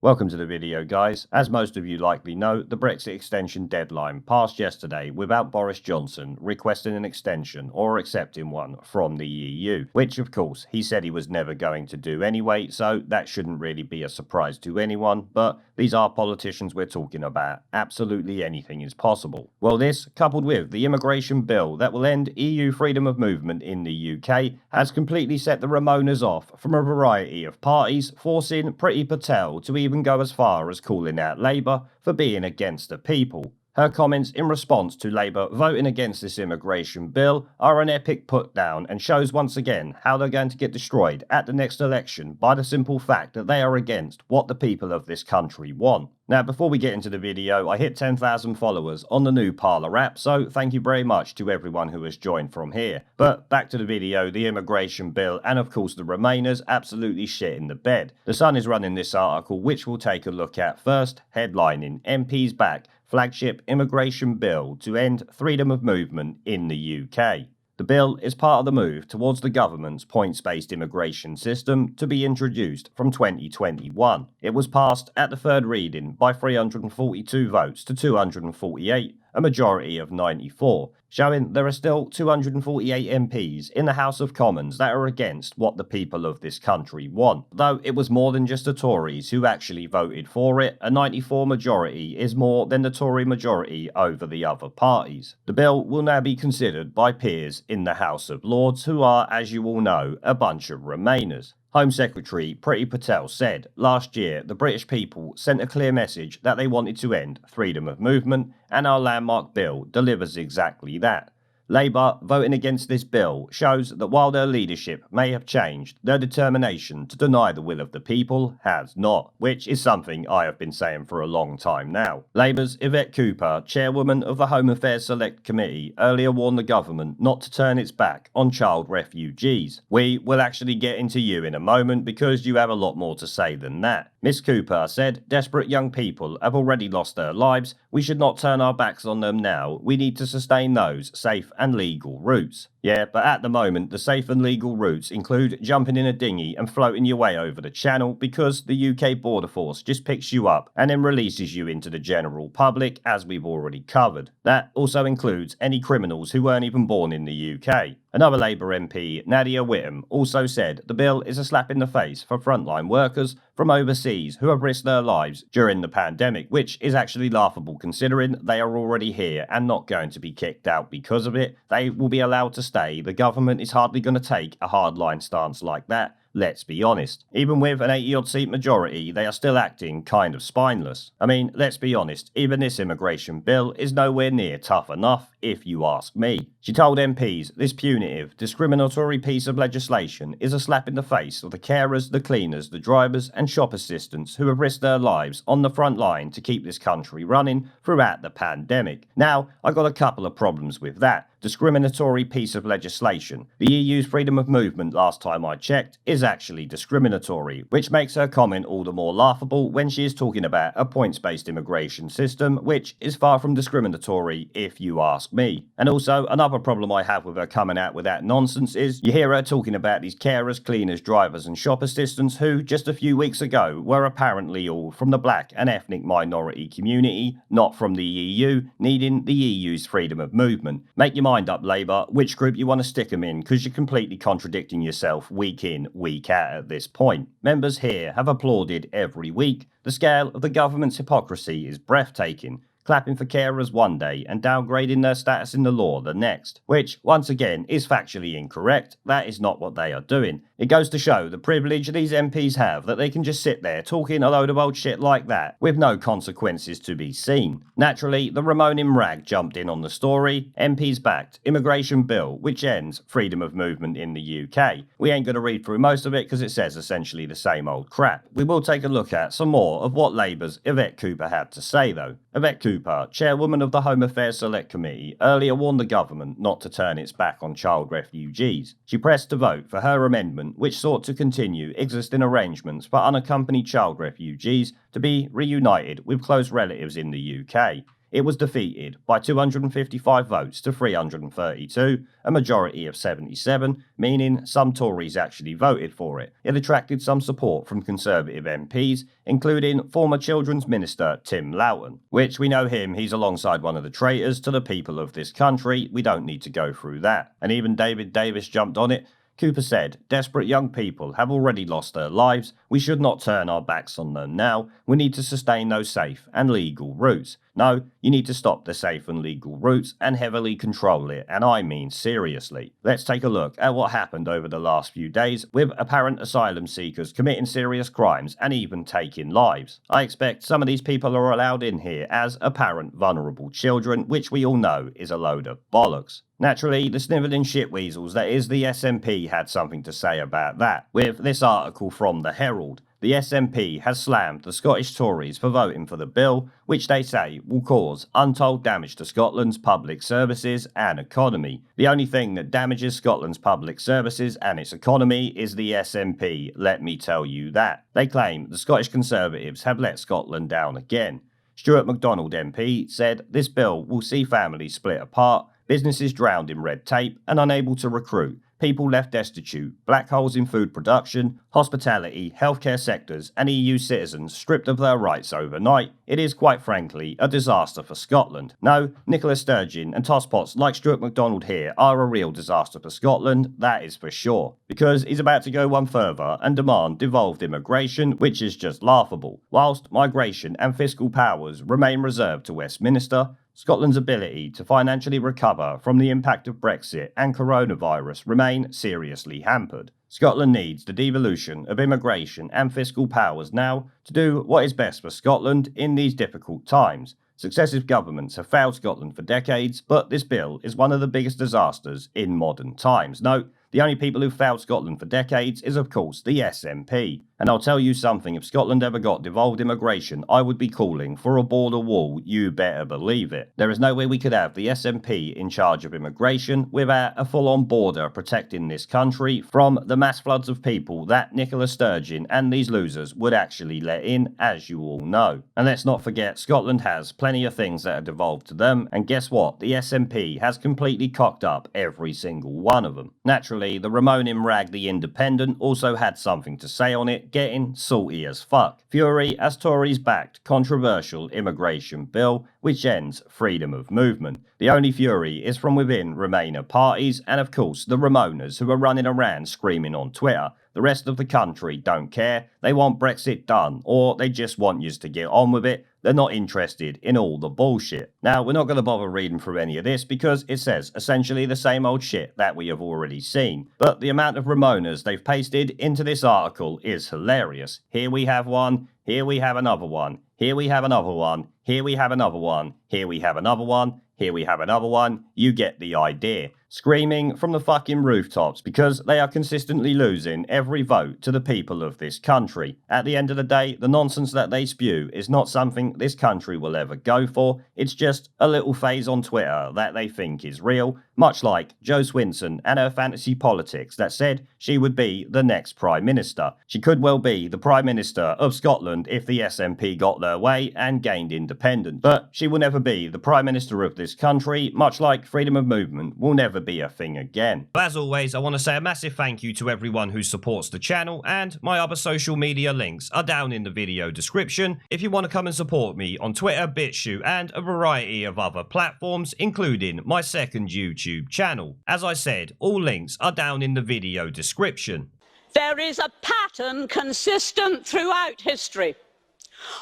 Welcome to the video, guys. As most of you likely know, the Brexit extension deadline passed yesterday without Boris Johnson requesting an extension or accepting one from the EU, which of course he said he was never going to do anyway, so that shouldn't really be a surprise to anyone, but these are politicians we're talking about. Absolutely anything is possible. Well, this, coupled with the immigration bill that will end EU freedom of movement in the UK, has completely set the Ramonas off from a variety of parties, forcing Priti Patel to even go as far as calling out Labour for being against the people. Her comments in response to Labour voting against this immigration bill are an epic put-down and shows once again how they're going to get destroyed at the next election by the simple fact that they are against what the people of this country want. Now, before we get into the video, I hit 10,000 followers on the new Parler app, so thank you very much to everyone who has joined from here. But back to the video, the immigration bill and of course the Remainers absolutely shit in the bed. The Sun is running this article, which we'll take a look at first, headlining MPs back flagship immigration bill to end freedom of movement in the UK. The bill is part of the move towards the government's points-based immigration system to be introduced from 2021. It was passed at the third reading by 342 votes to 248, a majority of 94, showing there are still 248 MPs in the House of Commons that are against what the people of this country want. Though it was more than just the Tories who actually voted for it, a 94 majority is more than the Tory majority over the other parties. The bill will now be considered by peers in the House of Lords, who are, as you all know, a bunch of Remainers. Home Secretary Priti Patel said last year the British people sent a clear message that they wanted to end freedom of movement, and our landmark bill delivers exactly that. Labour voting against this bill shows that while their leadership may have changed, their determination to deny the will of the people has not, which is something I have been saying for a long time now. Labour's Yvette Cooper, chairwoman of the Home Affairs Select Committee, earlier warned the government not to turn its back on child refugees. We will actually get into you in a moment because you have a lot more to say than that. Miss Cooper said, "Desperate young people have already lost their lives. We should not turn our backs on them now. We need to sustain those safe and legal routes." Yeah, but at the moment, the safe and legal routes include jumping in a dinghy and floating your way over the channel because the UK Border Force just picks you up and then releases you into the general public, as we've already covered. That also includes any criminals who weren't even born in the UK. Another Labour MP, Nadia Whittome, also said the bill is a slap in the face for frontline workers from overseas who have risked their lives during the pandemic, which is actually laughable considering they are already here and not going to be kicked out because of it. They will be allowed to stay. The government is hardly going to take a hardline stance like that. Let's be honest. Even with an 80-odd seat majority, they are still acting kind of spineless. I mean, let's be honest, even this immigration bill is nowhere near tough enough, if you ask me. She told MPs this punitive, discriminatory piece of legislation is a slap in the face of the carers, the cleaners, the drivers and shop assistants who have risked their lives on the front line to keep this country running throughout the pandemic. Now, I got a couple of problems with that. Discriminatory piece of legislation. The EU's freedom of movement, last time I checked, is actually discriminatory, which makes her comment all the more laughable when she is talking about a points-based immigration system, which is far from discriminatory if you ask me. And also, another problem I have with her coming out with that nonsense is you hear her talking about these carers, cleaners, drivers and shop assistants who, just a few weeks ago, were apparently all from the black and ethnic minority community, not from the EU, needing the EU's freedom of movement. Make your mind up, Labour, which group you want to stick them in, because you're completely contradicting yourself week in, week out at this point. Members here have applauded every week. The scale of the government's hypocrisy is breathtaking, clapping for carers one day and downgrading their status in the law the next, which, once again, is factually incorrect. That is not what they are doing. It goes to show the privilege these MPs have that they can just sit there talking a load of old shit like that with no consequences to be seen. Naturally, the Ramonin rag jumped in on the story. MPs backed immigration bill which ends freedom of movement in the UK. We ain't going to read through most of it because it says essentially the same old crap. We will take a look at some more of what Labour's Yvette Cooper had to say though. Yvette Cooper, chairwoman of the Home Affairs Select Committee, earlier warned the government not to turn its back on child refugees. She pressed to vote for her amendment which sought to continue existing arrangements for unaccompanied child refugees to be reunited with close relatives in the UK. it was defeated by 255 votes to 332, a majority of 77, meaning some Tories actually voted for it. It attracted some support from Conservative MPs, including former Children's Minister Tim Loughton, which we know him, he's alongside one of the traitors to the people of this country, we don't need to go through that. And even David Davis jumped on it. Cooper said, "Desperate young people have already lost their lives. We should not turn our backs on them now. We need to sustain those safe and legal routes. No, you need to stop the safe and legal routes and heavily control it, and I mean seriously." Let's take a look at what happened over the last few days with apparent asylum seekers committing serious crimes and even taking lives. I expect some of these people are allowed in here as apparent vulnerable children, which we all know is a load of bollocks. Naturally, the snivelling shitweasels that is the SNP had something to say about that, with this article from the Herald. The SNP has slammed the Scottish Tories for voting for the bill, which they say will cause untold damage to Scotland's public services and economy. The only thing that damages Scotland's public services and its economy is the SNP, let me tell you that. They claim the Scottish Conservatives have let Scotland down again. Stuart MacDonald MP said this bill will see families split apart, businesses drowned in red tape and unable to recruit, people left destitute, black holes in food production, hospitality, healthcare sectors, and EU citizens stripped of their rights overnight. It is, quite frankly, a disaster for Scotland. No, Nicola Sturgeon and tosspots like Stuart MacDonald here are a real disaster for Scotland, that is for sure. Because he's about to go one further and demand devolved immigration, which is just laughable. Whilst migration and fiscal powers remain reserved to Westminster, Scotland's ability to financially recover from the impact of Brexit and coronavirus remain seriously hampered. Scotland needs the devolution of immigration and fiscal powers now to do what is best for Scotland in these difficult times. Successive governments have failed Scotland for decades, but this bill is one of the biggest disasters in modern times. No, the only people who failed Scotland for decades is, of course, the SNP. And I'll tell you something, if Scotland ever got devolved immigration, I would be calling for a border wall, you better believe it. There is no way we could have the SNP in charge of immigration without a full-on border protecting this country from the mass floods of people that Nicola Sturgeon and these losers would actually let in, as you all know. And let's not forget, Scotland has plenty of things that are devolved to them, and guess what? The SNP has completely cocked up every single one of them. Naturally, the Ramonin rag The Independent also had something to say on it, getting salty as fuck. Fury as Tories backed controversial immigration bill which ends freedom of movement. The only fury is from within Remainer parties and of course the Ramonas who are running around screaming on Twitter. The rest of the country don't care, they want Brexit done, or they just want yous to get on with it. They're not interested in all the bullshit. Now, we're not going to bother reading through any of this because it says essentially the same old shit that we have already seen. But the amount of Ramonas they've pasted into this article is hilarious. Here we have one, here we have another one, here we have another one, here we have another one, here we have another one, here we have another one. You get the idea. Screaming from the fucking rooftops because they are consistently losing every vote to the people of this country. At the end of the day, the nonsense that they spew is not something this country will ever go for. It's just a little phase on Twitter that they think is real, much like Jo Swinson and her fantasy politics that said she would be the next Prime Minister. She could well be the Prime Minister of Scotland if the SNP got their way and gained independence. But she will never be the Prime Minister of this country, much like freedom of movement will never be a thing again. As always, I want to say a massive thank you to everyone who supports the channel, and my other social media links are down in the video description if you want to come and support me on Twitter, BitChute, and a variety of other platforms, including my second YouTube channel. As I said, all links are down in the video description. There is a pattern consistent throughout history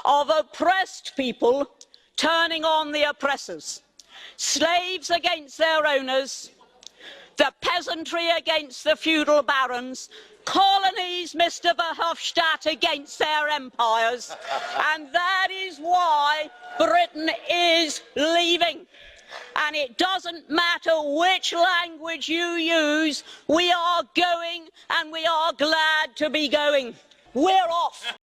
of oppressed people turning on the oppressors. Slaves against their owners, the peasantry against the feudal barons, colonies, Mr. Verhofstadt, against their empires. And that is why Britain is leaving. And it doesn't matter which language you use, we are going and we are glad to be going. We're off.